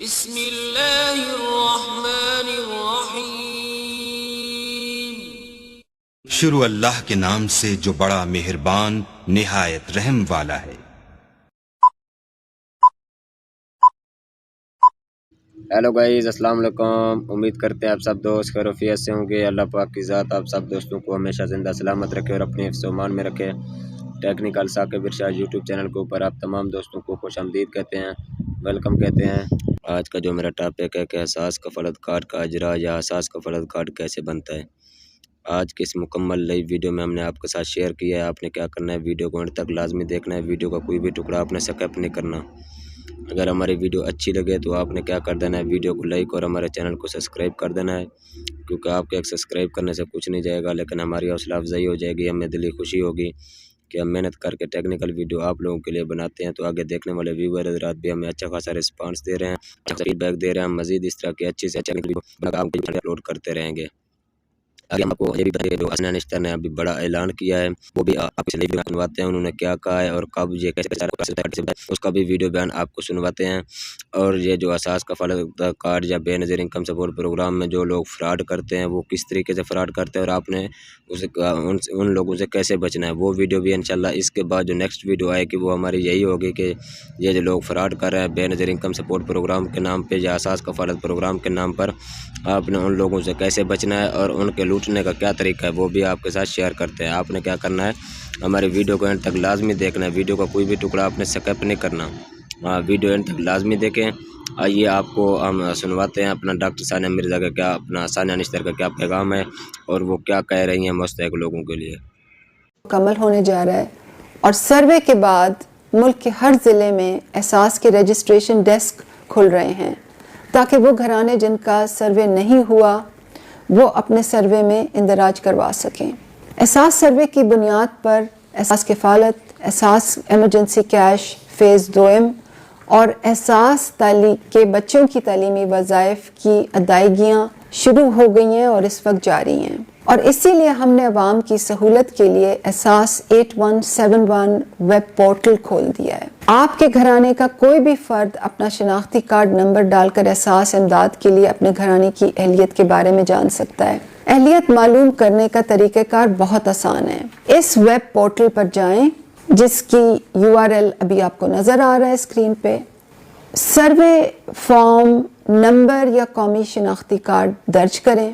بسم اللہ الرحمن الرحیم۔ شروع اللہ کے نام سے جو بڑا مہربان نہایت رحم والا ہے۔ ہیلو گائیز، السلام علیکم۔ امید کرتے ہیں آپ سب دوست خیر و عافیت سے ہوں گے۔ اللہ پاک کی ذات آپ سب دوستوں کو ہمیشہ زندہ سلامت رکھے اور اپنے حفظ و امان میں رکھے۔ ٹیکنیکل ثاقب ارشاد یوٹیوب چینل کے اوپر آپ تمام دوستوں کو خوش آمدید کہتے ہیں، ویلکم کہتے ہیں۔ آج کا جو میرا ٹاپک ہے کہ حساس کفالت کارڈ کا اجرا یا حساس کفالت کارڈ کیسے بنتا ہے۔ آج کی اس مکمل نئی ویڈیو میں ہم نے آپ کے ساتھ شیئر کیا ہے۔ آپ نے کیا کرنا ہے، ویڈیو کو انڈ تک لازمی دیکھنا ہے۔ ویڈیو کا کوئی بھی ٹکڑا آپ نے سکپ نہیں کرنا۔ اگر ہماری ویڈیو اچھی لگے تو آپ نے کیا کر دینا ہے، ویڈیو کو لائک اور ہمارے چینل کو سبسکرائب کر دینا ہے، کیونکہ آپ کے ایک سبسکرائب کرنے سے کچھ نہیں جائے گا، لیکن ہماری حوصلہ افزائی ہو جائے گی، ہمیں دلی خوشی ہوگی کہ ہم محنت کر کے ٹیکنیکل ویڈیو آپ لوگوں کے لیے بناتے ہیں، تو آگے دیکھنے والے ویور حضرات بھی ہمیں اچھا خاصا رسپانس دے رہے ہیں، اچھا فیڈ بیک دے رہے ہیں۔ ہم مزید اس طرح کی اچھی سے اچھی ویڈیو آپ کے اپلوڈ کرتے رہیں گے۔ آگے ہم آپ کو یہ بھی بتائیں گے جو حسنین اشتر نے ابھی بڑا اعلان کیا ہے، وہ بھی آپ کو ویڈیو سنواتے ہیں، انہوں نے کیا کہا ہے اور کب یہ کیسے اس کا بھی ویڈیو بیان آپ کو سنواتے ہیں۔ اور یہ جو حساس کفالت کارڈ یا بے نظیر انکم سپورٹ پروگرام میں جو لوگ فراڈ کرتے ہیں وہ کس طریقے سے فراڈ کرتے ہیں اور آپ نے ان لوگوں سے کیسے بچنا ہے، وہ ویڈیو بھی انشاءاللہ اس کے بعد جو نیکسٹ ویڈیو آئے گی وہ ہماری یہی ہوگی کہ یہ جو لوگ فراڈ کر رہے ہیں بے نظیر انکم سپورٹ پروگرام کے نام پہ یا حساس کفالت پروگرام کے نام پر، آپ نے ان لوگوں سے کیسے بچنا ہے اور ان کے لوٹنے کا کیا طریقہ ہے، وہ بھی آپ کے ساتھ شیئر کرتے ہیں۔ آپ نے کیا کرنا ہے، ہماری ویڈیو کو اینڈ تک لازمی دیکھنا ہے، ویڈیو کا کوئی بھی ٹکڑا آپ نے سکپ نہیں کرنا، ویڈیو اینڈ تک لازمی دیکھیں۔ آئیے آپ کو ہم سنواتے ہیں اپنا ڈاکٹر ثانیہ مرزا کا کیا، اپنا حسنین اشتر کا کیا پیغام ہے اور وہ کیا کہہ رہی ہیں مستحق لوگوں کے لیے۔ مکمل ہونے جا رہا ہے اور سروے کے بعد ملک کے ہر ضلع میں احساس کے رجسٹریشن ڈیسک کھل رہے ہیں تاکہ وہ گھرانے جن کا سروے نہیں ہوا وہ اپنے سروے میں اندراج کروا سکیں۔ احساس سروے کی بنیاد پر احساس کفالت، احساس ایمرجنسی کیش فیز دوئم اور احساس کے بچوں کی تعلیمی وظائف کی ادائیگیاں شروع ہو گئی ہیں اور اس وقت جاری ہیں، اور اسی لیے ہم نے عوام کی سہولت کے لیے احساس 8171 ویب پورٹل کھول دیا ہے۔ آپ کے گھرانے کا کوئی بھی فرد اپنا شناختی کارڈ نمبر ڈال کر احساس امداد کے لیے اپنے گھرانے کی اہلیت کے بارے میں جان سکتا ہے۔ اہلیت معلوم کرنے کا طریقہ کار بہت آسان ہے۔ اس ویب پورٹل پر جائیں جس کی URL ابھی آپ کو نظر آ رہا ہے اسکرین پہ۔ سروے فارم نمبر یا قومی شناختی کارڈ درج کریں۔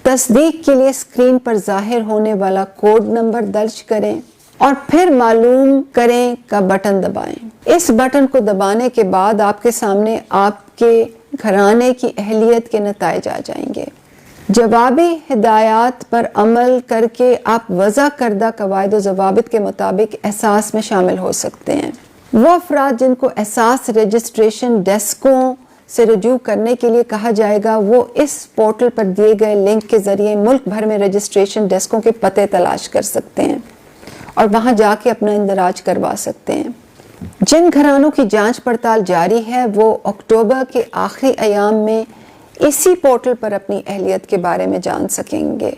تصدیق کے لیے اسکرین پر ظاہر ہونے والا کوڈ نمبر درج کریں اور پھر معلوم کریں کا بٹن دبائیں۔ اس بٹن کو دبانے کے بعد آپ کے سامنے آپ کے گھرانے کی اہلیت کے نتائج آ جائیں گے۔ جوابی ہدایات پر عمل کر کے آپ وضع کردہ قواعد و ضوابط کے مطابق احساس میں شامل ہو سکتے ہیں۔ وہ افراد جن کو احساس رجسٹریشن ڈیسکوں سے رجوع کرنے کے لیے کہا جائے گا وہ اس پورٹل پر دیے گئے لنک کے ذریعے ملک بھر میں رجسٹریشن ڈیسکوں کے پتے تلاش کر سکتے ہیں اور وہاں جا کے اپنا اندراج کروا سکتے ہیں۔ جن گھرانوں کی جانچ پڑتال جاری ہے وہ اکتوبر کے آخری ایام میں اسی پورٹل پر اپنی اہلیت کے بارے میں جان سکیں گے۔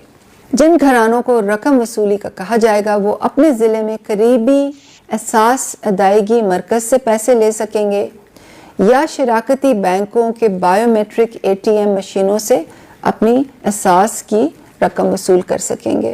جن گھرانوں کو رقم وصولی کا کہا جائے گا وہ اپنے ضلع میں قریبی احساس ادائیگی مرکز سے پیسے لے سکیں گے یا شراکتی بینکوں کے بائیو میٹرک ATM مشینوں سے اپنی احساس کی رقم وصول کر سکیں گے۔